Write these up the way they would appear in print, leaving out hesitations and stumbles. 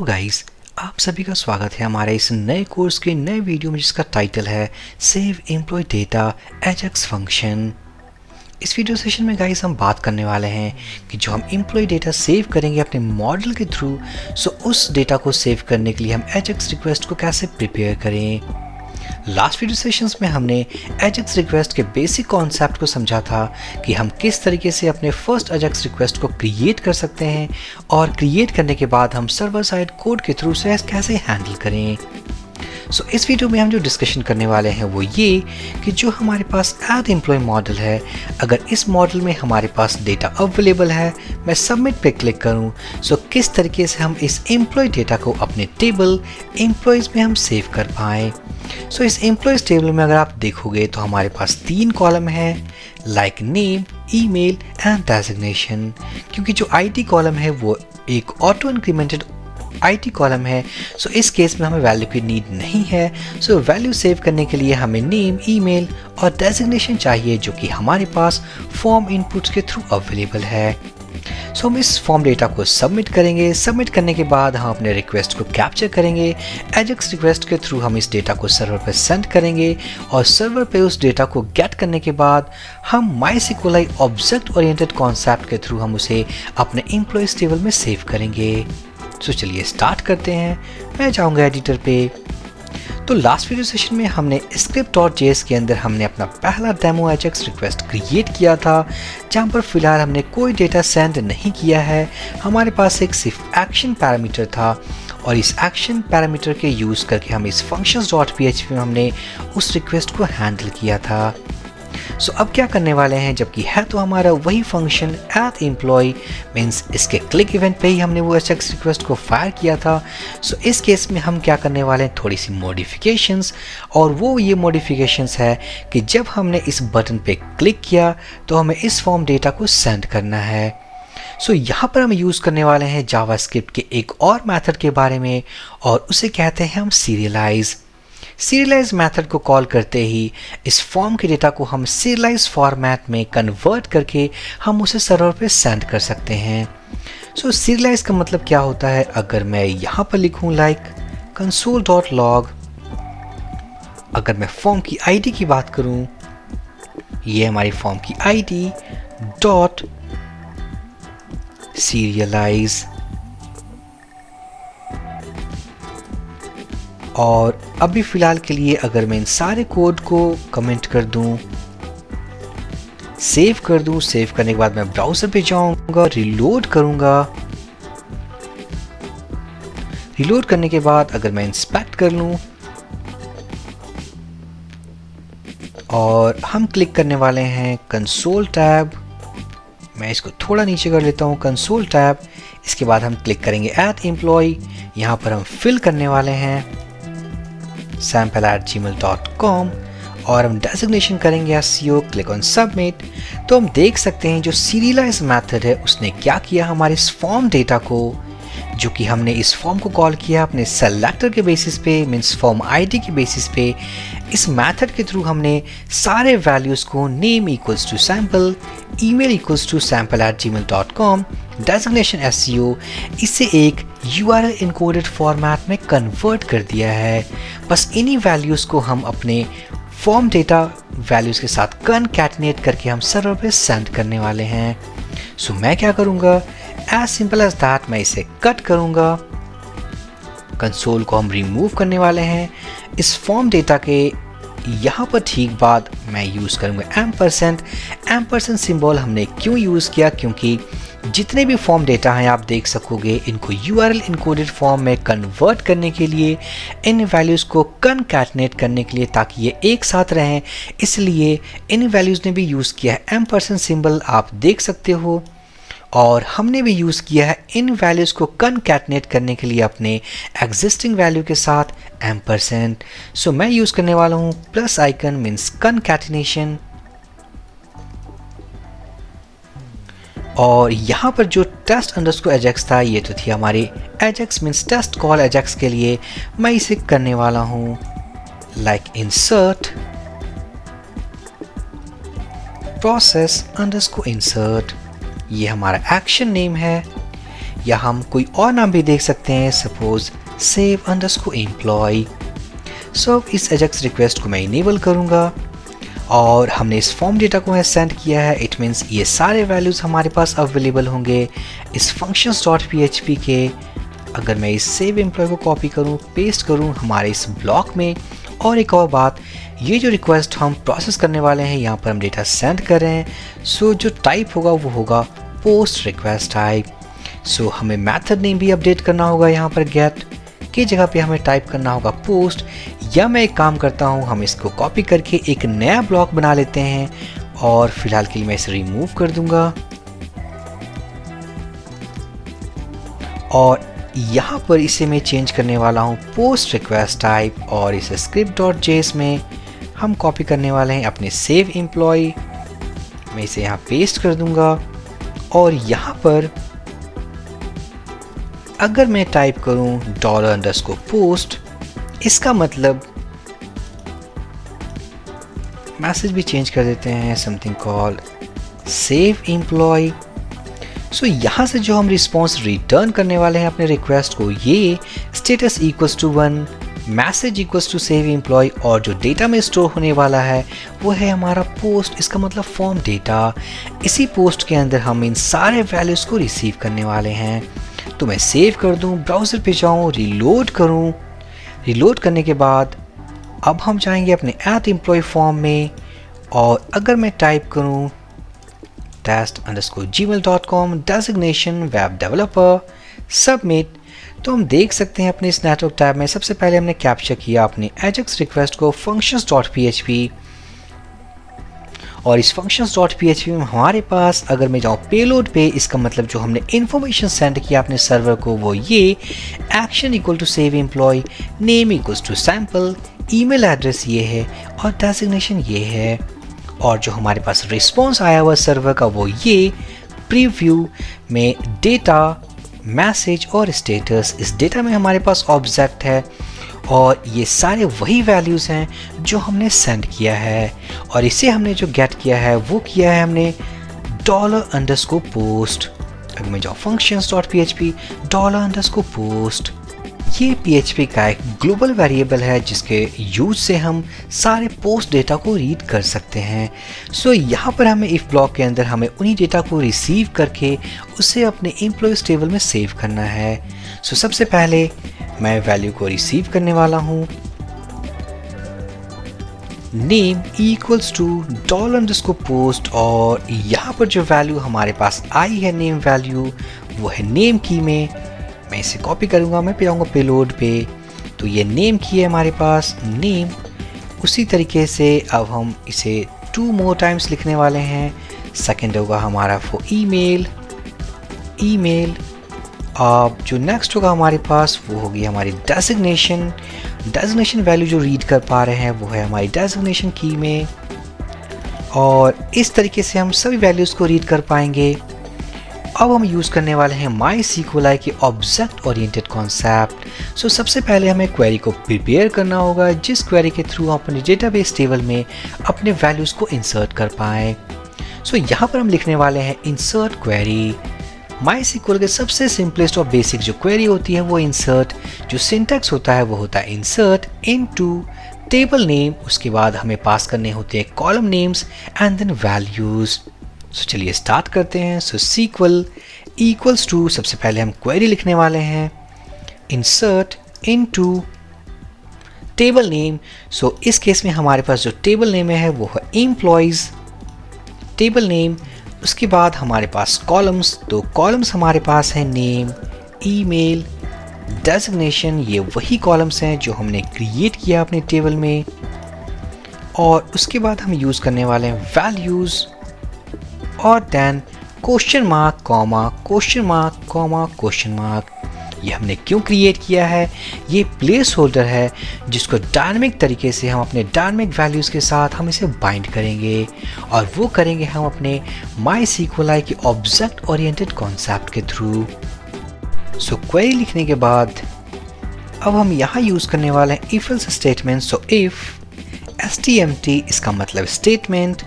Guys, आप सभी का स्वागत है हमारे इस नए कोर्स के नए वीडियो में जिसका टाइटल है save employ data AJAX function. इस वीडियो सेशन में गाइस हम बात करने वाले हैं कि जो हम एम्प्लॉय डेटा सेव करेंगे अपने मॉडल के थ्रू, सो उस डेटा को सेव करने के लिए हम एजेक्स रिक्वेस्ट को कैसे प्रिपेयर करें। लास्ट वीडियो सेशंस में हमने एजेक्स रिक्वेस्ट के बेसिक कॉन्सेप्ट को समझा था कि हम किस तरीके से अपने फर्स्ट एजेक्स रिक्वेस्ट को क्रिएट कर सकते हैं और क्रिएट करने के बाद हम सर्वर साइड कोड के थ्रू से कैसे हैंडल करें। सो इस वीडियो में हम जो डिस्कशन करने वाले हैं वो ये कि जो हमारे पास ऐड एम्प्लॉय मॉडल है, अगर इस मॉडल में हमारे पास डेटा अवेलेबल है, मैं सबमिट पे क्लिक करूं, सो किस तरीके से हम इस एम्प्लॉय डेटा को अपने टेबल एम्प्लॉयज़ में हम सेव कर पाएँ। सो इस एम्प्लॉयज़ टेबल में अगर आप देखोगे तो हमारे पास 3 कॉलम है, like name, email and designation. क्योंकि जो आईडी कॉलम है वो एक ऑटो इंक्रीमेंटेड आईटी कॉलम है, सो इस केस में हमें वैल्यू की नीड नहीं है। सो वैल्यू सेव करने के लिए हमें नेम, ईमेल और डेजिग्नेशन चाहिए जो कि हमारे पास फॉर्म इनपुट्स के थ्रू अवेलेबल है। सो हम इस फॉर्म डेटा को सबमिट करेंगे। सबमिट करने के बाद हम अपने रिक्वेस्ट को कैप्चर करेंगे। एजेक्स रिक्वेस्ट के थ्रू हम इस डेटा को सर्वर पर सेंड करेंगे और सर्वर पे उस डेटा को गेट करने के बाद हम माइस्क्यूएल ऑब्जेक्ट ओरिएंटेड कॉन्सेप्ट के थ्रू हम उसे अपने एम्प्लॉयज टेबल में सेव करेंगे। तो चलिए स्टार्ट करते हैं। मैं जाऊंगा एडिटर पे। तो लास्ट वीडियो सेशन में हमने script.js के अंदर हमने अपना पहला डेमो एजेक्स रिक्वेस्ट क्रिएट किया था, जहां पर फिलहाल हमने कोई डेटा सेंड नहीं किया है। हमारे पास एक सिर्फ एक्शन पैरामीटर था और इस एक्शन पैरामीटर के यूज़ करके हम इस functions.php में हमने उस रिक्वेस्ट को हैंडल किया था। सो अब क्या करने वाले हैं, जबकि है तो हमारा वही फंक्शन एट एम्प्लॉय, मीन्स इसके क्लिक इवेंट पे ही हमने वो एजेक्स रिक्वेस्ट को फायर किया था। सो इस केस में हम क्या करने वाले हैं, थोड़ी सी मॉडिफिकेशंस, और वो ये मॉडिफिकेशंस है कि जब हमने इस बटन पे क्लिक किया तो हमें इस फॉर्म डेटा को सेंड करना है। सो यहाँ पर हम यूज़ करने वाले हैं जावास्क्रिप्ट के एक और मेथड के बारे में, और उसे कहते हैं हम सीरियलाइज मेथड को कॉल करते ही इस फॉर्म के डेटा को हम सीरियलाइज फॉर्मेट में कन्वर्ट करके हम उसे सर्वर पे सेंड कर सकते हैं। सो सीरियलाइज का मतलब क्या होता है, अगर मैं यहाँ पर लिखूँ लाइक console.log, अगर मैं फॉर्म की आईडी की बात करूँ, ये हमारी फॉर्म की आईडी डॉट सीरियलाइज, और अभी फ़िलहाल के लिए अगर मैं इन सारे कोड को कमेंट कर दूं, सेव कर दूं, सेव करने के बाद मैं ब्राउज़र पे जाऊंगा, रिलोड करूंगा। रिलोड करने के बाद अगर मैं इंस्पेक्ट कर लूं और हम क्लिक करने वाले हैं कंसोल टैब, मैं इसको थोड़ा नीचे कर लेता हूँ, कंसोल टैब। इसके बाद हम क्लिक करेंगे एट एम्प्लॉय, यहाँ पर हम फिल करने वाले हैं sample@gmail.com और हम डेजिग्नेशन करेंगे SEO, क्लिक ऑन सबमिट। तो हम देख सकते हैं जो सीरियलाइज मेथड है उसने क्या किया, हमारे इस फॉर्म डेटा को, जो कि हमने इस फॉर्म को कॉल किया अपने सेलेक्टर के बेसिस पे, मीन्स फॉर्म आईडी के बेसिस पे, इस मेथड के थ्रू हमने सारे वैल्यूज़ को name equals to sample, email equals to sample@gmail.com, designation SEO, इसे एक URL इनकोडेड फॉर्मेट में कन्वर्ट कर दिया है। बस इन्हीं वैल्यूज़ को हम अपने फॉर्म डेटा वैल्यूज़ के साथ कनकैटिनेट करके हम सर्वर पे सेंड करने वाले हैं। सो मैं क्या करूँगा, एज सिंपल एज दैट, मैं इसे कट करूँगा। कंसोल को हम रिमूव करने वाले हैं। इस फॉर्म डेटा के यहाँ पर ठीक बाद मैं यूज़ करूँगा एम्परसेंड सिंबल। हमने क्यों यूज़ किया, क्योंकि जितने भी फॉर्म डेटा हैं आप देख सकोगे, इनको URL इनकोडेड फॉर्म में कन्वर्ट करने के लिए, इन वैल्यूज़ को कनकैटिनेट करने के लिए, ताकि ये एक साथ रहें, इसलिए इन वैल्यूज़ ने भी यूज़ किया है एम्परसेंड सिंबल, आप देख सकते हो। और हमने भी यूज़ किया है इन वैल्यूज़ को कनकैटिनेट करने के लिए अपने एग्जिस्टिंग वैल्यू के साथ एम्परसेंड। सो मैं यूज़ करने वाला हूँ प्लस आइकन, मीन्स कनकैटिनेशन। और यहाँ पर जो टेस्ट अंडरस्कोर एजेक्स था, ये तो थी हमारी AJAX means test call AJAX के लिए। मैं इसे करने वाला हूँ like insert process underscore insert, ये हमारा एक्शन नेम है। या हम कोई और नाम भी देख सकते हैं, सपोज सेव अंडरस्कोर एम्प्लॉय। सो इस एजेक्स रिक्वेस्ट को मैं इनेबल करूँगा और हमने इस फॉर्म डेटा को सेंड किया है। इट मीन्स ये सारे वैल्यूज़ हमारे पास अवेलेबल होंगे इस functions.php के। अगर मैं इस सेव एम्प्लॉय को कॉपी करूँ, पेस्ट करूँ हमारे इस ब्लॉक में। और एक और बात, ये जो रिक्वेस्ट हम प्रोसेस करने वाले हैं, यहाँ पर हम डेटा सेंड कर रहे हैं, सो जो टाइप होगा वो होगा पोस्ट रिक्वेस्ट टाइप। सो हमें मेथड नेम भी अपडेट करना होगा, यहाँ पर गेट की जगह पे हमें टाइप करना होगा पोस्ट। या मैं एक काम करता हूँ, हम इसको कॉपी करके एक नया ब्लॉक बना लेते हैं और फिलहाल के लिए मैं इसे रिमूव कर दूंगा। और यहाँ पर इसे मैं चेंज करने वाला हूँ पोस्ट रिक्वेस्ट टाइप, और इसे script.js में हम कॉपी करने वाले हैं अपने सेव एम्प्लॉय। मैं इसे यहाँ पेस्ट कर दूंगा और यहाँ पर अगर मैं टाइप करूँ $_post, इसका मतलब मैसेज भी चेंज कर देते हैं, समथिंग कॉल्ड सेव एम्प्लॉय। सो यहाँ से जो हम रिस्पॉन्स रिटर्न करने वाले हैं अपने रिक्वेस्ट को, ये status equals to 1, message equals to save employ, और जो डेटा में स्टोर होने वाला है वो है हमारा पोस्ट, इसका मतलब फॉर्म डेटा। इसी पोस्ट के अंदर हम इन सारे वैल्यूज़ को रिसीव करने वाले हैं। तो मैं सेव कर दूं, ब्राउज़र पे जाऊं, रिलोड करूं। रिलोड करने के बाद अब हम जाएंगे अपने @employee फॉर्म में, और अगर मैं टाइप करूं test_gmail.com designation web developer submit, तो हम देख सकते हैं अपने इस नेटवर्क टैब में सबसे पहले हमने कैप्चर किया अपने एजेक्स रिक्वेस्ट को functions.php। और इस functions.php में हमारे पास अगर मैं जाऊँ पेलोड पे, इसका मतलब जो हमने इन्फॉर्मेशन सेंड किया अपने सर्वर को वो ये action equal to save employ, name equals to sample, email address ये है और डेजिग्नेशन ये है। और जो हमारे पास रिस्पॉन्स आया हुआ सर्वर का वो ये प्रीव्यू में डेटा, मैसेज और स्टेटस। इस डेटा में हमारे पास ऑब्जेक्ट है और ये सारे वही वैल्यूज़ हैं जो हमने सेंड किया है। और इसे हमने जो गेट किया है वो किया है हमने $_post। अगर मैं जाऊँ functions.php $_post, ये PHP का एक ग्लोबल वेरिएबल है जिसके यूज से हम सारे पोस्ट डेटा को रीड कर सकते हैं। सो यहाँ पर हमें इफ ब्लॉक के अंदर हमें उन्हीं डेटा को रिसीव करके उसे अपने एम्प्लॉयज टेबल में सेव करना है। सो सबसे पहले मैं वैल्यू को रिसीव करने वाला हूँ, नेम इक्वल्स टू $_post, और यहाँ पर जो वैल्यू हमारे पास आई है नेम वैल्यू वो है नेम की में। मैं इसे कॉपी करूँगा, मैं पे आऊँगा पेलोड पे, तो ये नेम की है हमारे पास नेम। उसी तरीके से अब हम इसे 2 मोर टाइम्स लिखने वाले हैं। सेकंड होगा हमारा फॉर ईमेल। अब जो नेक्स्ट होगा हमारे पास वो होगी हमारी डेजिग्नेशन वैल्यू जो रीड कर पा रहे हैं वो है हमारी डेजिग्नेशन की में, और इस तरीके से हम सभी वैल्यूज़ को रीड कर पाएंगे। अब हम यूज़ करने वाले हैं MySQLi के ऑब्जेक्ट ओरिएंटेड कॉन्सेप्ट। सो सबसे पहले हमें क्वेरी को प्रिपेयर करना होगा जिस क्वेरी के थ्रू हम अपने डेटाबेस टेबल में अपने वैल्यूज़ को इंसर्ट कर पाएँ। सो यहाँ पर हम लिखने वाले हैं इंसर्ट क्वेरी। MySQL के सबसे सिंपलेस्ट और बेसिक जो क्वेरी होती है वो इंसर्ट, जो सिंटैक्स होता है वो होता है इंसर्ट इनटू टेबल नेम, उसके बाद हमें पास करने होते हैं column names and then values. So चलिए स्टार्ट करते हैं। सो SQL इक्वल्स टू, सबसे पहले हम क्वेरी लिखने वाले हैं इंसर्ट इनटू टेबल नेम। सो इस केस में हमारे पास जो टेबल नेम है वो है एम्प्लॉयज़ टेबल नेम। उसके बाद हमारे पास कॉलम्स, तो कॉलम्स हमारे पास हैं नेम, ईमेल, डेजिग्नेशन, ये वही कॉलम्स हैं जो हमने क्रिएट किया अपने टेबल में। और उसके बाद हम यूज़ करने वाले हैं वैल्यूज़ और then question mark comma question mark comma question mark. ये हमने क्यों क्रिएट किया है, ये प्लेस होल्डर है जिसको डायनामिक तरीके से हम अपने डायनामिक वैल्यूज़ के साथ हम इसे बाइंड करेंगे, और वो करेंगे हम अपने MySQLi के ऑब्जेक्ट ओरिएंटेड कॉन्सेप्ट के थ्रू। सो क्वेरी लिखने के बाद अब हम यहाँ यूज़ करने वाले हैं if else statement. So if STMT इसका मतलब स्टेटमेंट,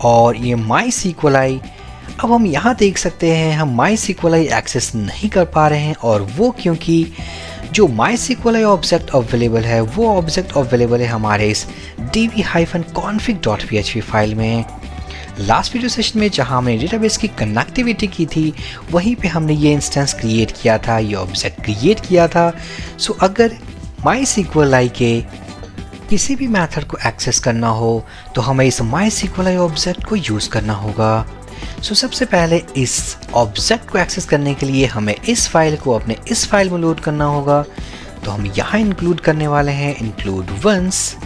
और ये MySQLi अब हम यहाँ देख सकते हैं हम MySQLi एक्सेस नहीं कर पा रहे हैं, और वो क्योंकि जो MySQLi ऑब्जेक्ट अवेलेबल है वो ऑब्जेक्ट अवेलेबल है हमारे इस db-config.php फाइल में। लास्ट वीडियो सेशन में जहां हमने डेटाबेस की कनेक्टिविटी की थी, वहीं पे हमने ये इंस्टेंस क्रिएट किया था, ये ऑब्जेक्ट क्रिएट किया था। सो अगर MySQLi के किसी भी मेथड को एक्सेस करना हो तो हमें इस MySQLi ऑब्जेक्ट को यूज़ करना होगा। सो सबसे पहले इस ऑब्जेक्ट को एक्सेस करने के लिए हमें इस फाइल को अपने इस फाइल में लोड करना होगा। तो हम यहाँ इंक्लूड करने वाले हैं इंक्लूड वंस,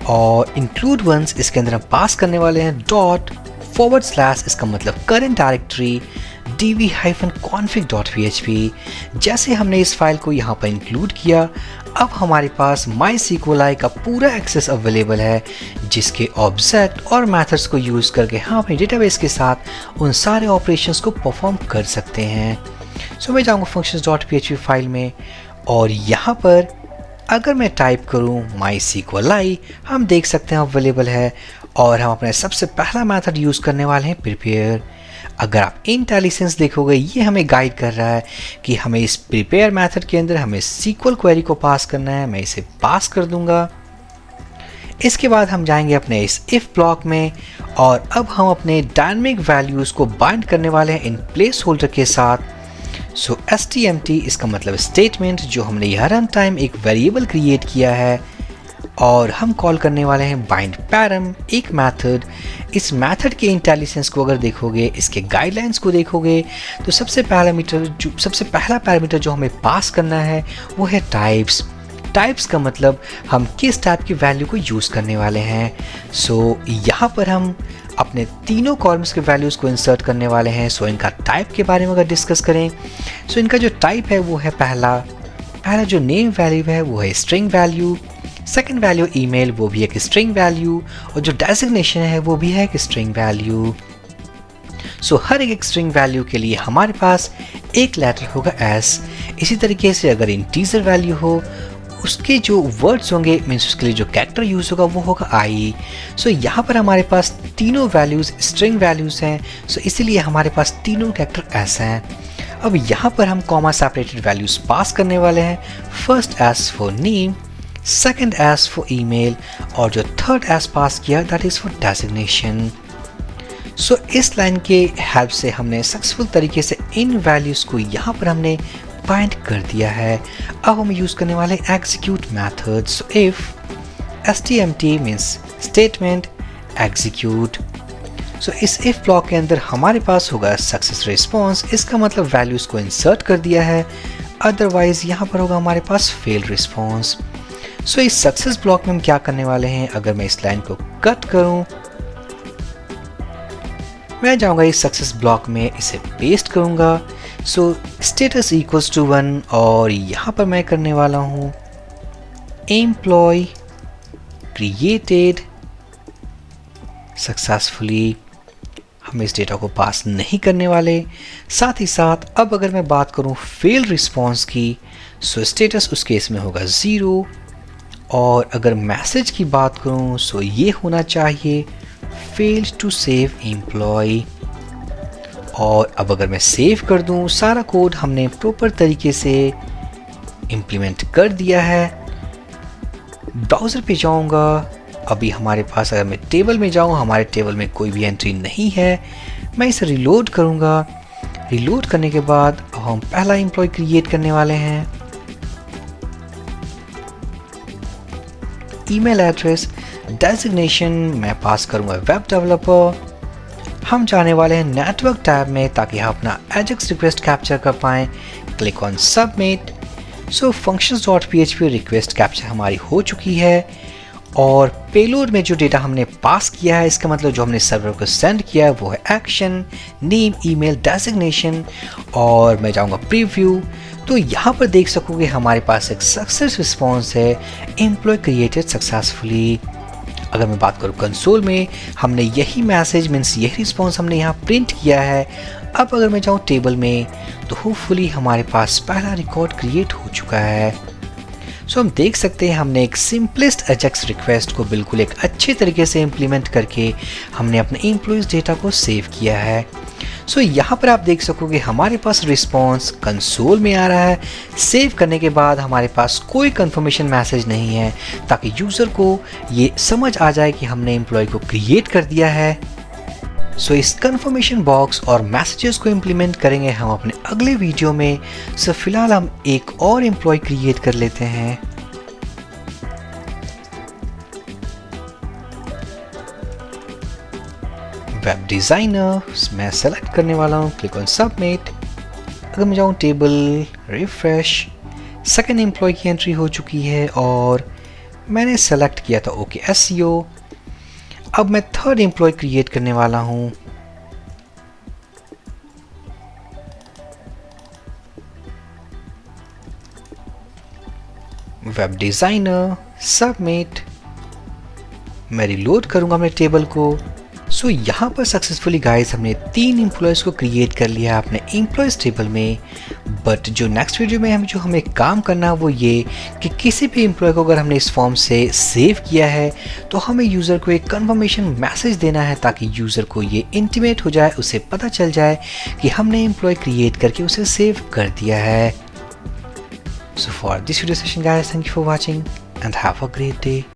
और इंक्लूड वंस इसके अंदर हम पास करने वाले हैं ./ इसका मतलब करंट डायरेक्टरी db-config.php। जैसे हमने इस फाइल को यहाँ पर इंक्लूड किया, अब हमारे पास MySQLi का पूरा एक्सेस अवेलेबल है, जिसके ऑब्जेक्ट और मेथड्स को यूज़ करके हम अपने डेटाबेस के साथ उन सारे ऑपरेशंस को परफॉर्म कर सकते हैं। सो मैं जाऊँगा functions.php फाइल में, और यहाँ पर अगर मैं टाइप करूँ MySQLi, हम देख सकते हैं अवेलेबल है, और हम अपने सबसे पहला मेथड यूज़ करने वाले हैं प्रिपेयर। अगर आप IntelliSense देखोगे, ये हमें गाइड कर रहा है कि हमें इस प्रिपेयर मेथड के अंदर हमें SQL क्वेरी को पास करना है। मैं इसे पास कर दूंगा। इसके बाद हम जाएंगे अपने इस इफ ब्लॉक में, और अब हम अपने डायनेमिक वैल्यूज़ को बाइंड करने वाले हैं इन प्लेस होल्डर के साथ। सो STMT इसका मतलब स्टेटमेंट, जो हमने यह रन टाइम एक वेरिएबल क्रिएट किया है, और हम कॉल करने वाले हैं बाइंड पैरम, एक मेथड। इस मेथड के IntelliSense को अगर देखोगे, इसके गाइडलाइंस को देखोगे, तो सबसे पहला पैरामीटर जो हमें पास करना है वो है टाइप्स। टाइप्स का मतलब हम किस टाइप की वैल्यू को यूज़ करने वाले हैं। सो यहाँ पर हम अपने तीनों कॉलम्स के वैल्यूज़ को इंसर्ट करने वाले हैं। सो इनका टाइप के बारे में अगर डिस्कस करें, सो इनका जो टाइप है वो है पहला जो नेम वैल्यू है वो है string value, second value email, वो भी एक स्ट्रिंग वैल्यू, और जो डेजिग्नेशन है वो भी है एक स्ट्रिंग वैल्यू। सो हर एक स्ट्रिंग वैल्यू के लिए हमारे पास एक लेटर होगा एस। इसी तरीके से अगर इंटीजर वैल्यू हो, उसके जो वर्ड्स होंगे, मीन्स उसके लिए जो कैरेक्टर यूज़ होगा वो होगा आई। सो यहाँ पर हमारे पास तीनों वैल्यूज़ स्ट्रिंग वैल्यूज़ हैं, सो इसीलिए हमारे पास तीनों कैरेक्टर एस हैं। अब यहाँ पर हम कॉमा सेपरेटेड वैल्यूज़ पास करने वाले हैं। First S for name, second S for email, और जो थर्ड एस पास किया दैट इज़ फॉर डेजिग्नेशन। सो इस लाइन के हेल्प से हमने सक्सेसफुल तरीके से इन वैल्यूज़ को यहाँ पर हमने बाइंड कर दिया है। अब हम यूज़ करने वाले execute method. So if STMT means statement execute. So इस इफ ब्लॉक के अंदर हमारे पास होगा सक्सेस रिस्पॉन्स, इसका मतलब वैल्यूज़ को इंसर्ट कर दिया है, अदरवाइज यहाँ पर होगा हमारे पास फेल रिस्पॉन्स। सो इस सक्सेस ब्लॉक में हम क्या करने वाले हैं, अगर मैं इस लाइन को कट करूं, मैं जाऊंगा इस सक्सेस ब्लॉक में, इसे पेस्ट करूंगा। सो स्टेटस इक्वल्स टू 1, और यहाँ पर मैं करने वाला हूँ एम्प्लॉय क्रिएटेड सक्सेसफुली। हम इस डेटा को पास नहीं करने वाले। साथ ही साथ अब अगर मैं बात करूँ फेल रिस्पॉन्स की, सो स्टेटस उस केस में होगा 0, और अगर मैसेज की बात करूं सो ये होना चाहिए फेल्ड टू सेव एम्प्लॉय। और अब अगर मैं सेव कर दूं, सारा कोड हमने प्रॉपर तरीके से इम्प्लीमेंट कर दिया है। ब्राउज़र पे जाऊंगा, अभी हमारे पास अगर मैं टेबल में जाऊं, हमारे टेबल में कोई भी एंट्री नहीं है। मैं इसे रिलोड करूंगा। रिलोड करने के बाद अब हम पहला एम्प्लॉय क्रिएट करने वाले हैं। ईमेल एड्रेस, डेजिग्नेशन मैं पास करूंगा वेब डेवलपर। हम जाने वाले हैं नेटवर्क टैब में ताकि हम अपना एजेक्स रिक्वेस्ट कैप्चर कर पाएँ। Click on submit. So functions.php request capture हमारी हो चुकी है, और पेलोड में जो डेटा हमने पास किया है, इसका मतलब जो हमने सर्वर को सेंड किया है वो है एक्शन, नेम, ईमेल, डेजिग्नेशन। और मैं जाऊंगा प्रीव्यू, तो यहाँ पर देख सकोगे हमारे पास एक सक्सेस रिस्पॉन्स है, एम्प्लॉय क्रिएटेड सक्सेसफुली। अगर मैं बात करूँ कंसोल में, हमने यही मैसेज मीन्स यही रिस्पॉन्स हमने यहाँ प्रिंट किया है। अब अगर मैं जाऊँ टेबल में, तो होपफुली हमारे पास पहला रिकॉर्ड क्रिएट हो चुका है। सो हम देख सकते हैं हमने एक सिंपलेस्ट एजेक्स रिक्वेस्ट को बिल्कुल एक अच्छे तरीके से इम्प्लीमेंट करके हमने अपने एम्प्लॉयज़ डेटा को सेव किया है। सो यहाँ पर आप देख सकोगे हमारे पास रिस्पॉन्स कंसोल में आ रहा है। सेव करने के बाद हमारे पास कोई कंफर्मेशन मैसेज नहीं है, ताकि यूज़र को ये समझ आ जाए कि हमने एम्प्लॉय को क्रिएट कर दिया है। सो इस कंफर्मेशन बॉक्स और मैसेजेस को इम्प्लीमेंट करेंगे हम अपने अगले वीडियो में। सो फिलहाल हम एक और एम्प्लॉय क्रिएट कर लेते हैं। वेब डिज़ाइनर मैं सेलेक्ट करने वाला हूँ, क्लिक ऑन सबमिट। अगर मैं जाऊँ टेबल, रिफ्रेश, सेकेंड एम्प्लॉय की एंट्री हो चुकी है और मैंने सेलेक्ट किया था ओके एसईओ। अब मैं थर्ड एम्प्लॉय क्रिएट करने वाला हूँ। Web designer, submit. मैं रिलोड करूँगा अपने टेबल को। सो यहाँ पर सक्सेसफुली गाइस हमने 3 एम्प्लॉयज़ को क्रिएट कर लिया अपने एम्प्लॉयज़ टेबल में। बट जो नेक्स्ट वीडियो में हमें काम करना है वो ये कि किसी भी एम्प्लॉय को अगर हमने इस फॉर्म से सेव किया है तो हमें यूज़र को एक कंफर्मेशन मैसेज देना है, ताकि यूज़र को ये इंटीमेट हो जाए, उसे पता चल जाए कि हमने एम्प्लॉय क्रिएट करके उसे सेव कर दिया है। So for this video session guys, thank you for watching and have a great day.